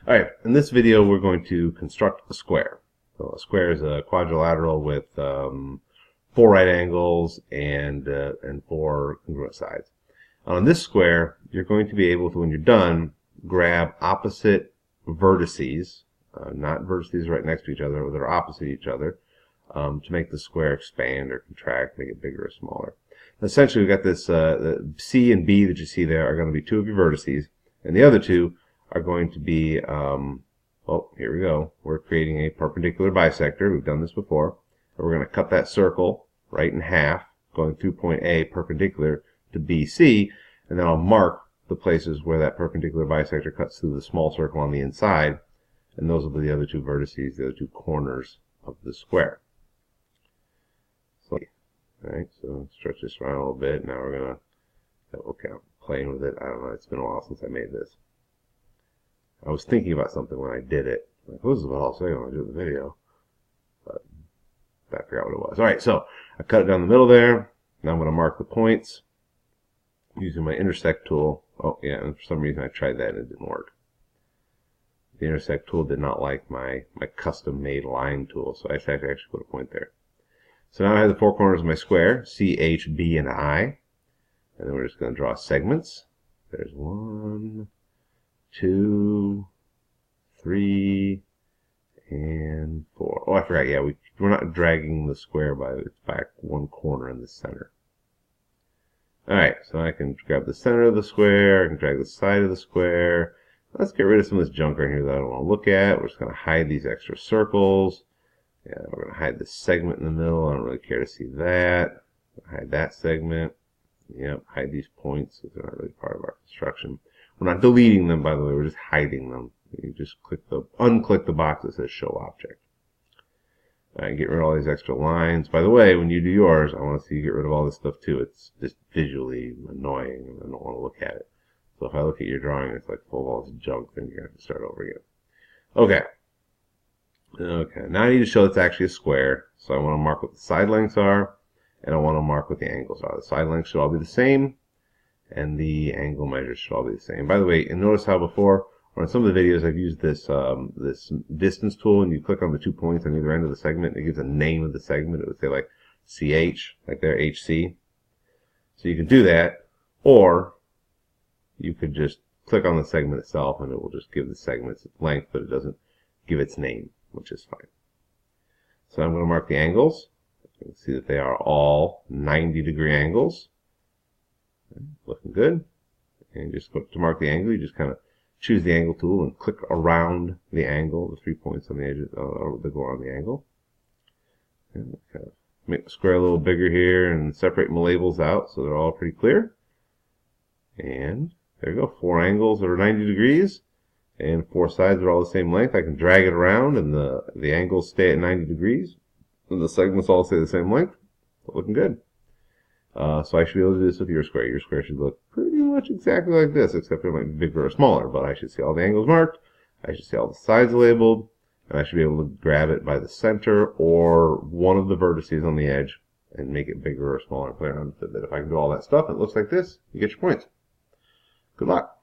Alright, in this video we're going to construct a square. So a square is a quadrilateral with 4 right angles and 4 congruent sides. On this square, you're going to be able to, when you're done, grab opposite vertices, not vertices right next to each other, but they're opposite each other, to make the square expand or contract, make it bigger or smaller. Essentially, we've got this the C and B that you see there are going to be 2 of your vertices, and the other 2 are going to be, well, here we go. We're creating a perpendicular bisector. We've done this before. And we're going to cut that circle right in half, going through point A perpendicular to BC, and then I'll mark the places where that perpendicular bisector cuts through the small circle on the inside, and those will be the other 2 vertices, the other 2 corners of the square. So, alright, so stretch this around a little bit. Now we're going to, playing with it. I don't know, it's been a while since I made this. I was thinking about something when I did it. Like, this is what I'll say when I do the video. But I forgot what it was. Alright, so I cut it down the middle there. Now I'm going to mark the points using my intersect tool. Oh, yeah, and for some reason I tried that and it didn't work. The intersect tool did not like my custom-made line tool, so I actually put a point there. So now I have the 4 corners of my square, C, H, B, and I. And then we're just going to draw segments. There's 1, 2, 3, and 4. Oh, I forgot. Yeah, we're not dragging the square by its back 1 corner in the center. Alright, so I can grab the center of the square. I can drag the side of the square. Let's get rid of some of this junk right here that I don't want to look at. We're just going to hide these extra circles. Yeah, we're going to hide the segment in the middle. I don't really care to see that. Hide that segment. Yep, hide these points because they're not really part of our construction. We're not deleting them, by the way. We're just hiding them. You just unclick the box that says Show Object. Alright, get rid of all these extra lines. By the way, when you do yours, I want to see you get rid of all this stuff too. It's just visually annoying, and I don't want to look at it. So if I look at your drawing, it's like full of all this junk, then you're going to have to start over again. Okay. Okay, now I need to show it's actually a square. So I want to mark what the side lengths are, and I want to mark what the angles are. The side lengths should all be the same, and the angle measures should all be the same. By the way, and notice how before, on some of the videos, I've used this this distance tool, and you click on the 2 points on either end of the segment, and it gives a name of the segment. It would say like CH, like there, HC. So you can do that, or you could just click on the segment itself, and it will just give the segment its length, but it doesn't give its name, which is fine. So I'm going to mark the angles. You can see that they are all 90-degree angles. Looking good. And just to mark the angle, you just kind of choose the angle tool and click around the angle, the 3 points on the edges that go on the angle. And kind of make the square a little bigger here and separate my labels out so they're all pretty clear. And there you go, 4 angles that are 90 degrees, and 4 sides are all the same length. I can drag it around, and the angles stay at 90 degrees, and the segments all stay the same length. Looking good. So I should be able to do this with your square. Your square should look pretty much exactly like this, except it might be bigger or smaller. But I should see all the angles marked, I should see all the sides labeled, and I should be able to grab it by the center or one of the vertices on the edge and make it bigger or smaller and play around with it. If I can do all that stuff, it looks like this. You get your points. Good luck.